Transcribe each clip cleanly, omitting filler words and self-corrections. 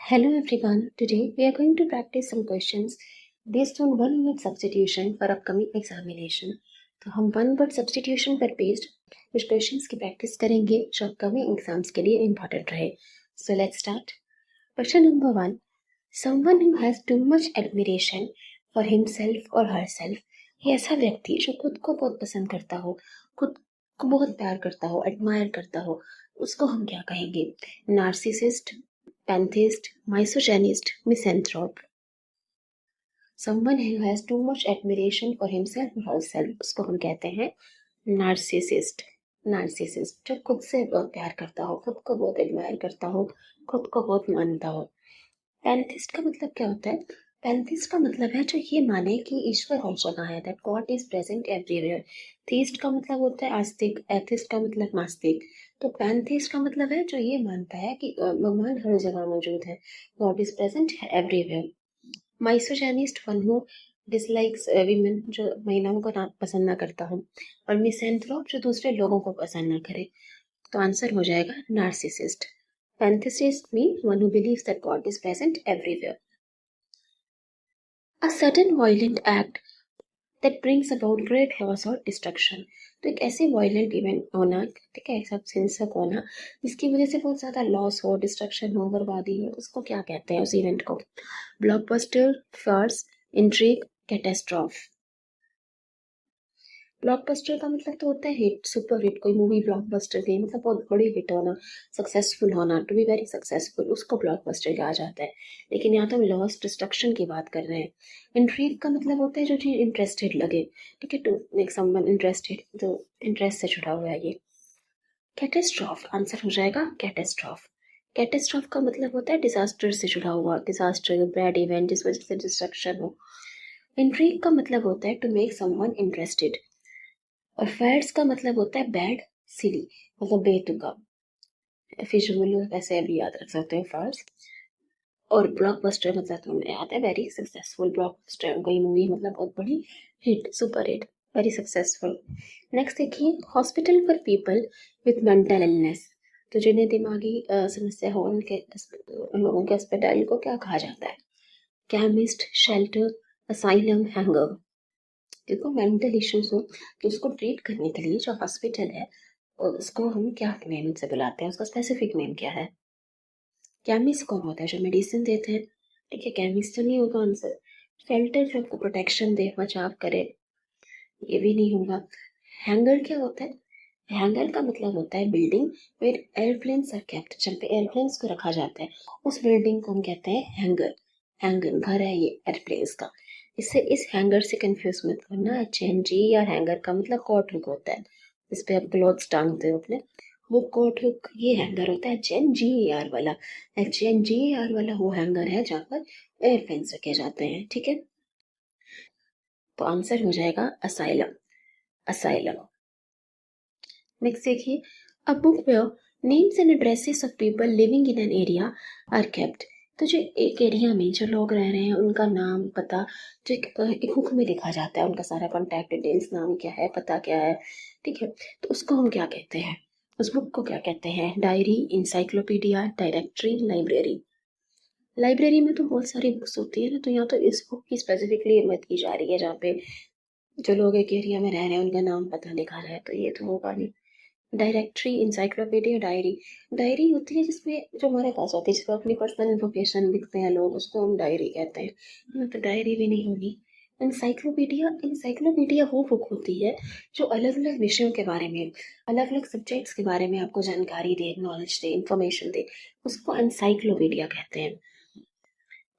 Hello everyone. Today we are going to practice some questions based on one word substitution for upcoming examination. तो हम one word substitution पर based कुछ questions की practice करेंगे जो upcoming exams के लिए इम्पोर्टेंट रहे. So let's start. Question number 1. Someone who has too much admiration for himself or herself. ये ऐसा व्यक्ति जो खुद को बहुत पसंद करता हो, खुद को बहुत प्यार करता हो, एडमायर करता हो, उसको हम क्या कहेंगे? Narcissist, pantheist, misogynist, misanthrope. Someone who has too much admiration for himself or herself, उसको हम कहते हैं नार्सिसिस्ट. नार्सिसिस्ट जो खुद से बहुत प्यार करता हो, खुद को बहुत एडमायर करता हो, खुद को बहुत मानता हो. पैंथिस्ट का मतलब क्या होता है? पैंथिस्ट का मतलब है जो ये माने कि ईश्वर हर जगह है, that God is present everywhere. Theist का मतलब होता है आस्तिक, एथिस्ट का मतलब नास्तिक. तो पैंथिस्ट का मतलब है जो ये मानता है कि भगवान हर जगह मौजूद है, God is present everywhere. Misogynist one who dislikes women, जो महिलाओं को ना पसंद ना करता हो. और मिसेंथ्रोप जो दूसरे लोगों को पसंद ना करे. तो आंसर हो जाएगा narcissist. Pantheist means one who believes that God is present everywhere. A sudden violent act that brings about great chaos or destruction. तो एक ऐसे वायलेंट इवेंट होना, ठीक है, सब हिंसक होना जिसकी वजह से बहुत ज्यादा लॉस हो, डिस्ट्रक्शन हो, बर्बादी हो, उसको क्या कहते हैं उस इवेंट को? Blockbuster, farce, intrigue, catastrophe. Blockbuster का मतलब तो होता है हिट, सुपर हिट. कोई मूवी ब्लॉकबस्टर गई मतलब बहुत बड़ी हिट होना, सक्सेसफुल होना, टू बी वेरी सक्सेसफुल, उसको ब्लॉकबस्टर कहा जाता है. लेकिन यहाँ तो हम लॉस, डिस्ट्रक्शन की बात कर रहे हैं. इंट्रीग का मतलब होता है जो चीज इंटरेस्टेड लगे, ठीक है, टू मेक समवन इंटरेस्टेड, तो इंटरेस्ट से जुड़ा हुआ है ये. कैटेस्ट्रॉफ आंसर हो जाएगा कैटेस्ट्रॉफ. कैटेस्ट्रॉफ का मतलब होता है डिजास्टर से जुड़ा हुआ, डिजास्टर, बैड इवेंट जिस वजह से डिस्ट्रक्शन हो. इंट्रीग का मतलब होता है टू मेक समवन इंटरेस्टेड. और फैड्स का मतलब होता है बैड, सिली, मतलब बेतुका. फिशुअली वैसे भी याद रख सकते हैं फैड्स. और ब्लॉकबस्टर मतलब तो हमें याद है वेरी सक्सेसफुल. ब्लॉकबस्टर कोई मूवी मतलब बहुत बड़ी hit, super hit, very successful. Next देखिए, hospital for people with mental illness. तो जिन्हें दिमागी समस्या हो उनके लोगों के अस्पताल को क्या कहा जाता है? Chemist, shelter, asylum, hanger. देखो मेंटल इश्यूज हो तो उसको ट्रीट करने के लिए जो हॉस्पिटल है उसको हम क्या नेम से बुलाते हैं, उसका स्पेसिफिक नेम क्या है? केमिस्ट कौन होता है? जो मेडिसिन देते हैं, ठीक है, केमिस्ट तो नहीं होगा आंसर. शेल्टर जो आपको प्रोटेक्शन दे, बचाव करे, ये भी नहीं होगा. हैंगर क्या होता है? हैंगर का मतलब होता है building where airplanes are kept, जहाँ पे एयरप्लेन्स को रखा जाता है उस बिल्डिंग को हम कहते हैं हैंगर. हैंगर घर है ये एयरप्लेन्स का. इससे इस हैंगर से कंफ्यूज मत करना. HNG या हैंगर का मतलब कोट हुक होता है, इस पे आप क्लॉथ्स टांगते हो अपने, वो कोट हुक. ये हैंगर होता है HNGER वाला. HNGER वाला वो हैंगर है जहाँ पर एयरप्लेन्स रखे जाते हैं, ठीक है. तो आंसर हो जाएगा असाइलम. असाइलम. नेक्स्ट देखिए, a book where names and addresses of people living in an area are kept. तो जो एक एरिया में जो लोग रह रहे हैं उनका नाम, पता, जो एक बुक में लिखा जाता है, उनका सारा कॉन्टैक्ट डिटेल्स, नाम क्या है, पता क्या है, ठीक है, तो उसको हम क्या कहते हैं? उस बुक को क्या कहते हैं? Diary, encyclopedia, directory, library. Library में तो बहुत सारी बुक्स होती है ना, तो यहाँ तो इस बुक की स्पेसिफिकली बात की जा रही है जहाँ पे जो लोग एक एरिया में रह रहे हैं उनका नाम पता लिखा रहा है, तो ये तो होगा नहीं. Directory, encyclopedia, diary. डायरी होती है जिसमें जो हमारे पास होती है, जिसमें अपनी पर्सनल इन्फॉर्मेशन लिखते हैं लोग, उसको हम डायरी कहते हैं. तो डायरी भी नहीं होगी. इंसाइक्लोपीडिया, इंसाइक्लोपीडिया वो बुक होती है जो अलग अलग विषयों के बारे में, अलग अलग सब्जेक्ट्स के बारे में आपको जानकारी दे, नॉलेज दे, इंफॉर्मेशन दे, उसको इंसाइक्लोपीडिया कहते हैं.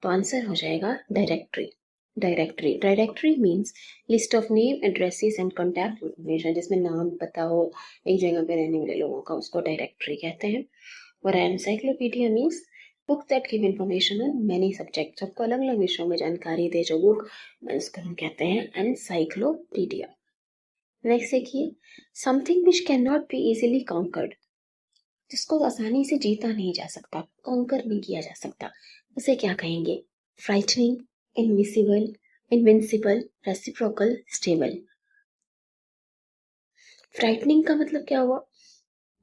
तो आंसर हो जाएगा directory. Directory. Directory means list of name, addresses and contact information, जिसमें नाम पता हो एक जगह पे रहने वाले लोगों का, उसको डायरेक्टरी कहते हैं. और encyclopedia means book that give information on many subject, सबको अलग अलग विषयों में जानकारी दे जो बुक, उसको हम कहते हैं एनसाइक्लोपीडिया. नेक्स्ट देखिए, something which can not be easily conquered. जिसको आसानी से जीता नहीं जा सकता, कॉन्कर नहीं किया जा सकता, उसे क्या कहेंगे? Frightening, invisible, invincible, reciprocal, stable. Frightening का मतलब क्या हुआ?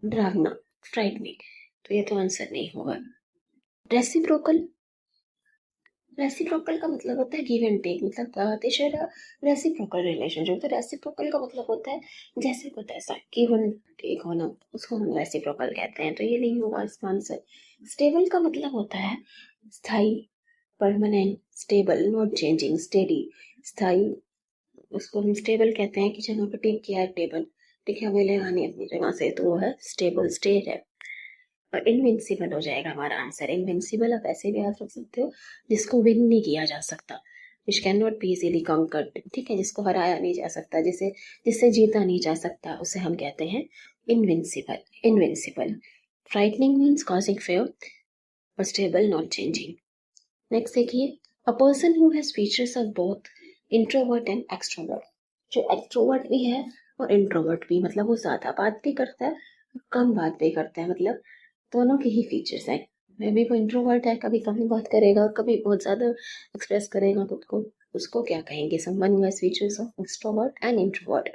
डरावना, फ्राइटनिंग. तो ये तो आंसर नहीं होगा. रेसिप्रोकल, रेसिप्रोकल का मतलब होता है गिव एंड टेक, मतलब दे शेयर अ रेसिप्रोकल रिलेशनशिप। तो रेसिप्रोकल का मतलब होता है जैसे को तैसा, गिव एंड टेक होना, उसको हम रेसिप्रोकल कहते हैं। तो ये नहीं होगा इसका आंसर। स्टेबल का मतलब होता है स्थायी, permanent, stable, not changing, steady, स्थायी। उसको हम स्टेबल कहते हैं कि जगह पर टिक किया है टेबल, ठीक है, मिलेगा नहीं अपनी जगह से, तो वो है स्टेबल, स्टे है। और इनविंसिबल हो जाएगा हमारा आंसर। इनविंसिबल आप ऐसे भी याद रख सकते हो, जिसको विन नहीं किया जा सकता, which can not be easily conquered, ठीक है, जिसको हराया नहीं जा सकता, जिसे जिससे जीता नहीं जा सकता, उसे हम कहते हैं invincible. Invincible. Frightening means causing fair, और स्टेबल, नॉट चेंजिंग। नेक्स्ट देखिए, a person who has features of both introvert and extrovert. जो एक्सट्रोवर्ट भी है और इंट्रोवर्ट भी, मतलब वो ज्यादा बात भी करता है, कम बात भी करता है, मतलब दोनों के ही फीचर्स हैं। मे बी वो इंट्रोवर्ट है, कभी कम बात करेगा और कभी बहुत ज्यादा एक्सप्रेस करेगा खुद को, उसको क्या कहेंगे? Someone who has features of extrovert and introvert.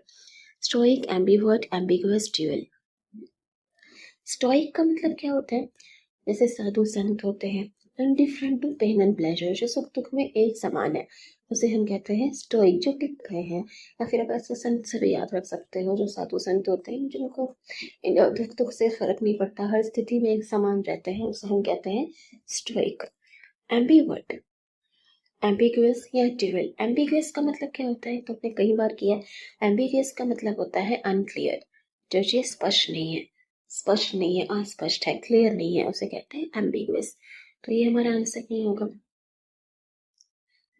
Stoic, ambivert, ambiguous, dual. Stoic का मतलब क्या होता है? जैसे साधु संत होते हैं, indifferent to pain and pleasure, जो सुख दुख में एक समान है, उसे हम कहते हैं स्टोइक, जो टिक गए हैं। या फिर आप ऐसे संत से भी याद रख सकते हो, जो साधु संत होते हैं, जिनको दुख दुख से फर्क नहीं पड़ता, हर स्थिति में एक समान रहते हैं, उसे हम कहते हैं स्टोइक। एम्बिवर्ट, एम्बिगुअस या ड्यूअल। एम्बिगुअस का मतलब क्या होता है? तो आपने कई बार किया। एम्बिगुअस का मतलब होता है अनक्लियर, जो चीज स्पष्ट नहीं है, स्पष्ट नहीं है, अस्पष्ट है, क्लियर नहीं है, उसे कहते हैं एम्बिगुअस। तो ये हमारा आंसर नहीं होगा।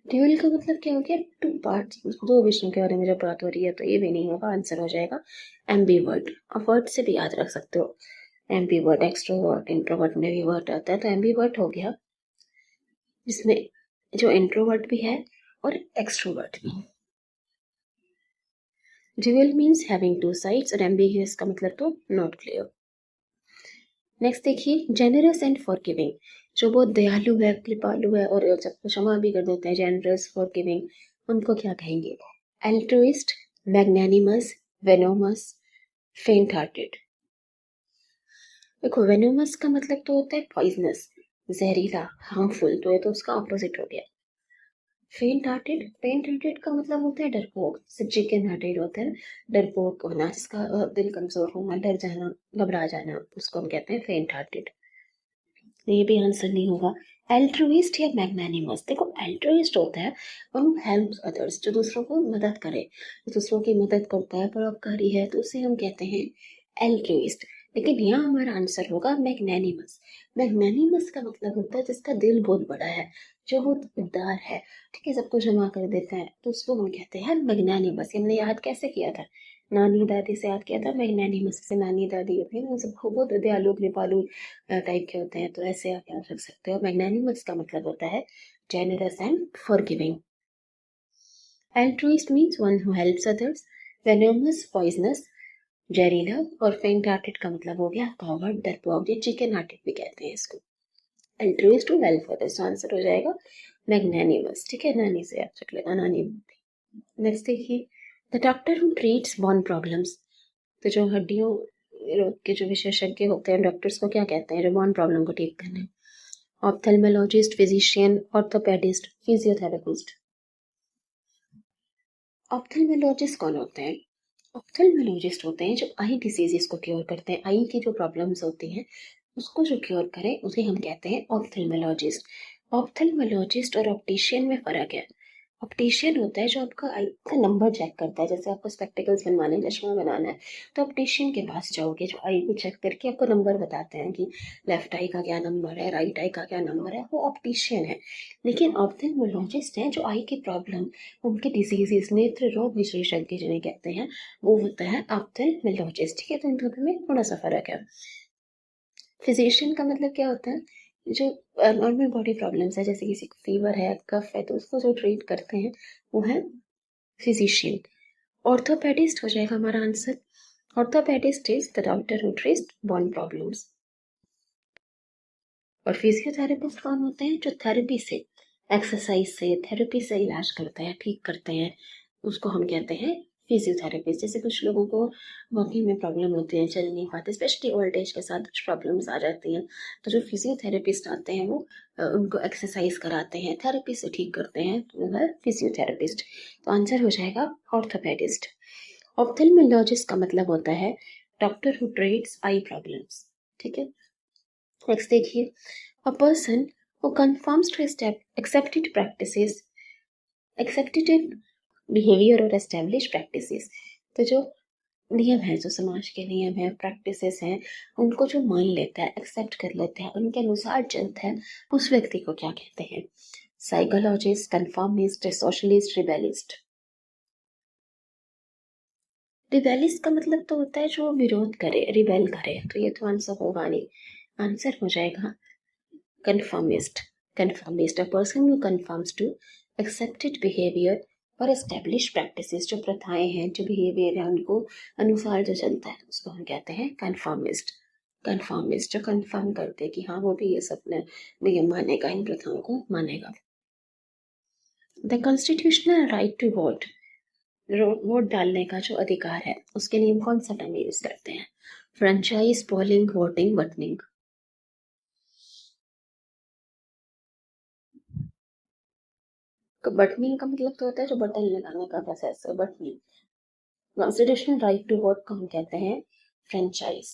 ड्यूअल का मतलब क्या हो गया? टू पार्ट्स, दो विषयों के बारे में जब बात हो रही है, तो ये भी नहीं होगा, आंसर हो जाएगा एम्बीवर्ट। आप वर्ड से भी याद रख सकते हो, एम्बीवर्ट, एक्सट्रोवर्ट, इंट्रोवर्ट में भी वर्ड आता है, तो एम्बीवर्ट हो गया, जिसमें जो इंट्रोवर्ट भी है और एक्सट्रोवर्ट भी। Dual means having two sides, और एम्बिगुअस का मतलब तो नॉट क्लियर। नेक्स्ट देखिए, जेनरस एंड फॉरगिविंग, जो बहुत दयालु है, कृपालु है और सबको क्षमा भी कर देते हैं, जेनरस, फॉरगिविंग, उनको क्या कहेंगे? एल्ट्रुइस्ट, मैग्नानिमस, वेनोमस, फेंट हार्टेड। देखो, वेनोमस का मतलब तो होता है पॉइजनस, जहरीला, हार्मफुल, तो ये तो उसका ऑपोजिट हो गया। फेंट हार्टेड, फेंट हार्टेड का मतलब होता है डरपोक, चिकन हार्टेड होता है डरपोक होना, जिसका दिल कमजोर होना, डर जाना, घबरा जाना, उसको हम कहते हैं फेंट हार्टेड। तो ये भी आंसर नहीं होगा। एल्ट्रुइस्ट या मैग्नानिमस, देखो एल्ट्रुइस्ट होता है वन हेल्प्स अदर्स, जो दूसरों को मदद करे, जो दूसरों की मदद करता है, परोपकारी है, तो उसे हम कहते हैं एल्ट्रुइस्ट। लेकिन यहाँ हमारा आंसर होगा मैग्नानिमस। मैग्नानिमस का मतलब होता है जिसका दिल बहुत बड़ा है, जो बहुत उदार है, ठीक है, सबको क्षमा कर देता है, तो उसको हम कहते हैं मैग्नानिमस। हमने याद कैसे किया था? नानी दादी से याद किया था मैग्नानिमस से। नानी दादी होती है ना, सबको बहुत दयालु कृपालु टाइप के होते हैं, तो ऐसे आप याद रख सकते हो। मैग्नानिमस का मतलब होता है generous and forgiving. Altruist means one who helps others, venomous, poisonous, जहरीला, और फेंट हार्टेड का मतलब हो गया कॉवर्ड, डरपोक, या चिकन हार्टेड भी कहते हैं इसको। एल्ट्रुइस्ट टू हेल्प अदर्स, आंसर हो जाएगा मैग्नानिमस, ठीक है, नानी से याद रख लेना, नानी। नेक्स्ट देखिए, the doctor who treats bone problems, तो जो हड्डियों रोग के जो विशेषज्ञ होते हैं, डॉक्टर्स को क्या कहते हैं? जो बोन प्रॉब्लम को ठीक करने। Ophthalmologist, physician, orthopedist, physiotherapist. Ophthalmologist कौन होते हैं? ऑप्थेल्मोलॉजिस्ट होते हैं जो आई डिसीजेस को क्योर करते हैं, आई की जो प्रॉब्लम्स होती हैं उसको जो क्योर करें, उसे हम कहते हैं ऑप्थेल्मोलॉजिस्ट। ऑप्थेल्मोलॉजिस्ट और ऑप्टिशियन में फर्क है। ऑप्टिशियन होता है जो आपका आई का नंबर चेक करता है, जैसे आपको स्पेक्टिकल्स बनवाने हैं, चश्मा बनाना है, तो ऑप्टिशियन के पास जाओगे, जो आई को चेक करके आपको नंबर बताते हैं कि लेफ्ट आई का क्या नंबर है, राइट आई का क्या नंबर है, वो ऑप्टिशियन है। लेकिन ऑप्थेल्मोलॉजिस्ट हैं जो आई की प्रॉब्लम, उनके डिजीजेस, नेत्र रोग विशेषज्ञ जिन्हें कहते हैं, वो होता है ऑप्थेल्मोलॉजिस्ट, ठीक है, तो इन दोनों में थोड़ा सा फर्क है। फिजिशियन का मतलब क्या होता है? जो नॉर्मल बॉडी प्रॉब्लम्स है, जैसे किसी को फीवर है, कफ है, तो उसको जो ट्रीट करते हैं वो है फिजिशियन। ऑर्थोपेडिस्ट हो जाएगा हमारा answer. Orthopedist is the doctor who treats bone problems. और फिजियोथेरेपिस्ट कौन होते हैं? जो थेरेपी से, एक्सरसाइज से, थेरेपी से इलाज करते हैं, ठीक करते हैं, उसको हम कहते हैं फिजियोथेरेपिस्ट, जैसे कुछ लोगों को वॉकिंग में प्रॉब्लम होती है, चल नहीं पाते, स्पेशली ओल्ड एज के साथ कुछ प्रॉब्लम्स आ जाती हैं, तो जो फिजियोथेरेपिस्ट आते हैं वो उनको एक्सरसाइज कराते हैं, थेरेपी से ठीक करते हैं, तो वो है फिजियोथेरेपिस्ट। तो आंसर हो जाएगा ऑर्थोपेडिस्ट। ऑप्थेल्मोलॉजिस्ट का मतलब होता है doctor who treats eye problems. ठीक है, नेक्स्ट देखिए, a person who conforms to accepted practices, accepted behaviour और एस्टेब्लिश प्रैक्टिसेस। तो जो नियम है, जो समाज के नियम है, प्रैक्टिसेस हैं, उनको जो मान लेता है, एक्सेप्ट कर लेता है, उनके अनुसार चलता है, उस व्यक्ति को क्या कहते हैं? Psychologist, conformist, socialist, rebelist. Rebelist का मतलब तो होता है जो विरोध करे, रिबेल करे, तो ये तो आंसर होगा नहीं। आंसर हो जाएगा conformist. Conformist, a person who conforms to accepted behaviour और एस्टेब्लिश प्रैक्टिसेस, जो प्रथाएं हैं, जो बिहेवियर है, उनको अनुसार जो चलता है, उसको हम कहते हैं कन्फर्मिस्ट। कन्फर्मिस्ट जो कन्फर्म करते हैं कि हाँ वो भी ये सब भी ये मानेगा, इन प्रथाओं को मानेगा। The constitutional right to vote, vote डालने का जो अधिकार है, उसके लिए हम कौन सा टर्म यूज करते हैं? Franchise, polling, voting, buttoning. Buttoning का मतलब तो होता है जो बटन लगाने का प्रोसेस है, buttoning. Constitutional right to vote को हम कहते हैं फ्रेंचाइज।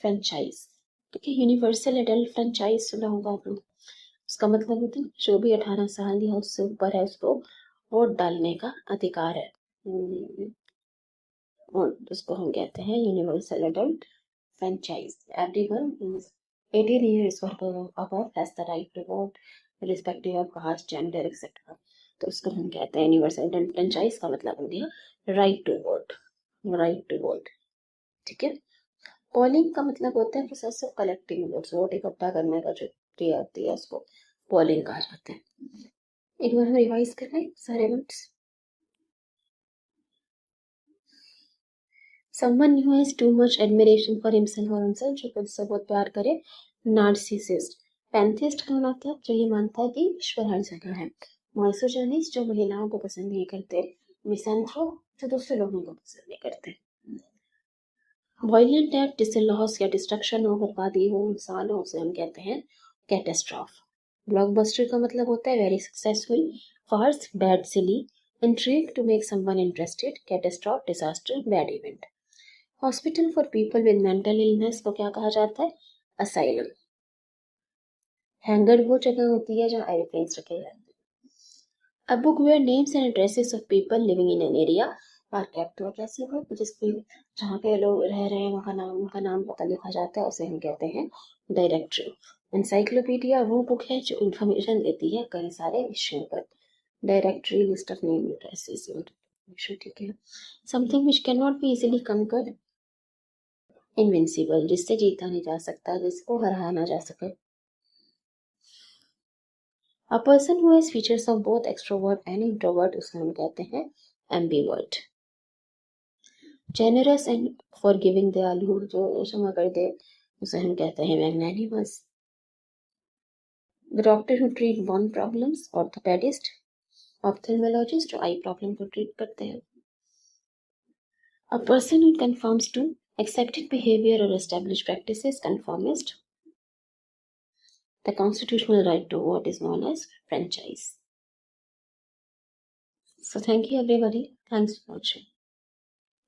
फ्रेंचाइज, ठीक है। यूनिवर्सल एडल्ट फ्रेंचाइज सुना होगा आपने, उसका मतलब होता है जो भी 18 साल या उससे ऊपर है उसको वोट डालने का अधिकार है। और उसको हम कहते हैं universal adult franchise. Everyone is 18 years or above has the right to vote irrespective of caste, gender, etc. तो उसको हम कहते हैं यूनिवर्सल एडल्ट फ्रेंचाइज। का मतलब हो गया right to vote, right to vote, ठीक है। पोलिंग का मतलब होता है process of collecting votes, vote इकट्ठा करने का जो क्रिया होती है उसको पोलिंग कहा जाता है। एक बार हम रिवाइज कर लें सारे words. Someone who has too much admiration for himself or himself, जो खुद से बहुत प्यार करे, नार्सिसिस्ट। पैंथिस्ट का मतलब जो ये मानता है कि ईश्वर हर जगह है। माइसोजेनिस्ट जो महिलाओं को पसंद नहीं करते। मिसैंथ्रोप जो दूसरे लोगों को पसंद नहीं करते। वायलेंट एक्ट जिससे लॉस या डिस्ट्रक्शन हो, बर्बादी हो, नुकसान हो, उसे हम कहते हैं कैटेस्ट्रॉफ। ब्लॉकबस्टर का मतलब होता है very successful, fast, bad, silly, intrigue to make someone interested, catastrophe, disaster, bad event. Hospital for people with mental illness को क्या कहा जाता है? असाइलम। हैंगर वो जगह होती है जहाँ एरोप्लेन्स रखे जाते हैं। A book where names and addresses of people living in an area are kept. तो कैसी बुक जिसपे जहाँ पे लोग रह रहे हैं वहाँ का नाम, उनका नाम पता लिखा जाता है, उसे हम कहते हैं डायरेक्टरी। एनसाइक्लोपीडिया वो बुक है जो इंफॉर्मेशन देती है कई सारे विषयों पर। Directory list of name addresses, ठीक है। Something which can not be easily conquered, invincible जिससे जीता नहीं जा सकता, जिसको हराया ना जा सके। अ person who has features of both extrovert and introvert, उसको हम कहते हैं एम्बीवर्ट। जेनरस एंड फॉरगिविंग, दयालु जो क्षमा कर दे, उसे हम कहते हैं magnanimous. The doctor who treat one problems, orthopedist. Ophthalmologist जो आई प्रॉब्लम को ट्रीट करते हैं। A person who conforms to accepted behavior or established practices, conformist. The constitutional right to vote is known as franchise. So thank you everybody. Thanks for watching.